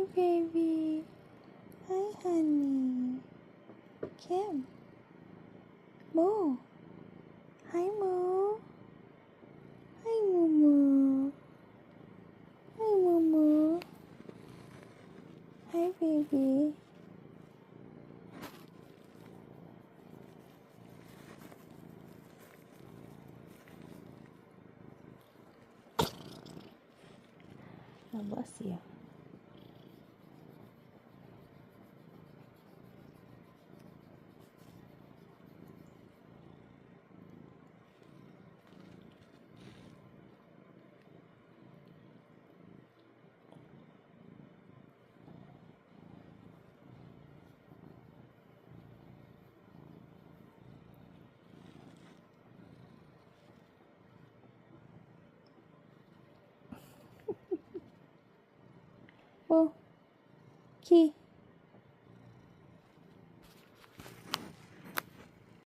Hi, baby. Hi, honey. Kim. Moo. Hi, Moo. Hi, Moo Moo. Hi, Moo Moo. Hi, baby. God bless you. Oh, key.